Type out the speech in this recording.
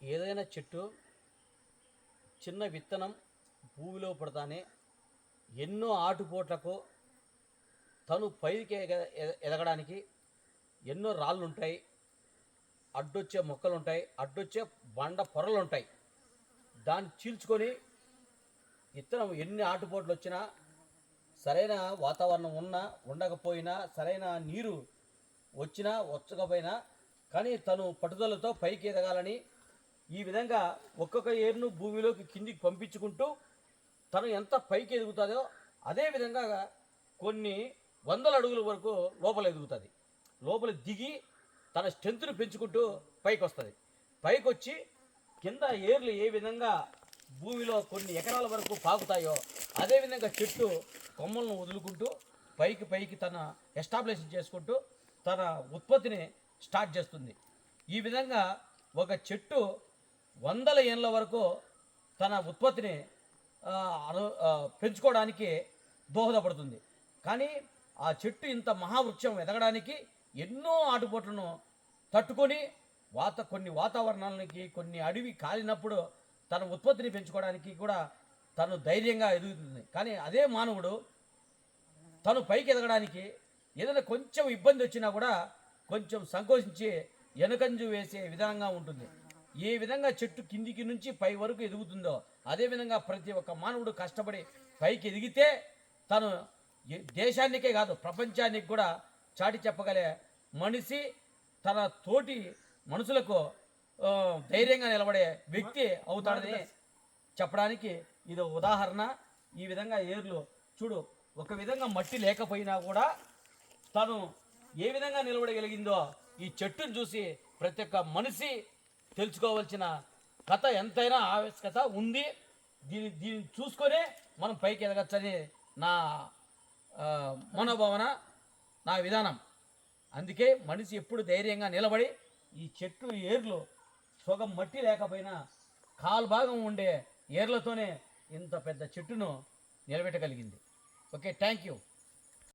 ఏదైనా చెట్టు చిన్న విత్తనం భూమిలో పడతానే ఎన్నో ఆటుపోట్లకు తను పైకి ఎదగడానికి ఎన్నో రాళ్ళు ఉంటాయి, అడ్డొచ్చే మొక్కలు ఉంటాయి, అడ్డొచ్చే బండ పొరలు ఉంటాయి. దాన్ని చీల్చుకొని విత్తనం ఎన్ని ఆటుపోట్లు వచ్చినా, సరైన వాతావరణం ఉన్నా ఉండకపోయినా, సరైన నీరు వచ్చినా వచ్చకపోయినా కానీ తను పట్టుదలతో పైకి ఎదగాలని ఈ విధంగా ఒక్కొక్క ఏరును భూమిలోకి కిందికి పంపించుకుంటూ తను ఎంత పైకి ఎదుగుతుందో అదేవిధంగా కొన్ని వందల అడుగుల వరకు లోపల ఎదుగుతుంది. లోపల దిగి తన స్ట్రెంత్ను పెంచుకుంటూ పైకి వస్తుంది. పైకి వచ్చి కింద ఏర్లు ఏ విధంగా భూమిలో కొన్ని ఎకరాల వరకు పాకుతాయో అదేవిధంగా చెట్టు కొమ్మలను వదులుకుంటూ పైకి పైకి తన ఎస్టాబ్లిష్ చేసుకుంటూ తన ఉత్పత్తిని స్టార్ట్ చేస్తుంది. ఈ విధంగా ఒక చెట్టు వందల ఏళ్ళ వరకు తన ఉత్పత్తిని పెంచుకోవడానికి దోహదపడుతుంది. కానీ ఆ చెట్టు ఇంత మహావృక్షం ఎదగడానికి ఎన్నో ఆటుపోట్లను తట్టుకొని కొన్ని వాతావరణాలకి కొన్ని అడవి కాలినప్పుడు తన ఉత్పత్తిని పెంచుకోవడానికి కూడా తను ధైర్యంగా ఎదుగుతుంది. కానీ అదే మానవుడు తను పైకి ఎదగడానికి ఏదైనా కొంచెం ఇబ్బంది వచ్చినా కూడా కొంచెం సంకోచించి వెనకంజు వేసే విధంగా ఉంటుంది. ఏ విధంగా చెట్టు కిందికి నుంచి పై వరకు ఎదుగుతుందో అదేవిధంగా ప్రతి ఒక్క మానవుడు కష్టపడి పైకి ఎదిగితే తను దేశానికే కాదు ప్రపంచానికి కూడా చాటి చెప్పగలే మనిషి, తన తోటి మనుషులకు ధైర్యంగా నిలబడే వ్యక్తి అవుతాడని చెప్పడానికి ఇది ఉదాహరణ. ఈ విధంగా ఏర్లు చూడు, ఒక విధంగా మట్టి లేకపోయినా కూడా తను ఏ విధంగా నిలబడగలిగిందో ఈ చెట్టును చూసి ప్రతి ఒక్క మనిషి తెలుసుకోవాల్సిన కథ ఎంతైనా ఆవశ్యకత ఉంది. దీన్ని చూసుకొనే మనం పైకి ఎదగచ్చని నా మనోభావన, నా విధానం. అందుకే మనిషి ఎప్పుడు ధైర్యంగా నిలబడి ఈ చెట్టు ఏర్లు సగం మట్టి లేకపోయినా కాలు భాగం ఉండే ఏర్లతోనే ఇంత పెద్ద చెట్టును నిలబెట్టగలిగింది. Okay, thank you.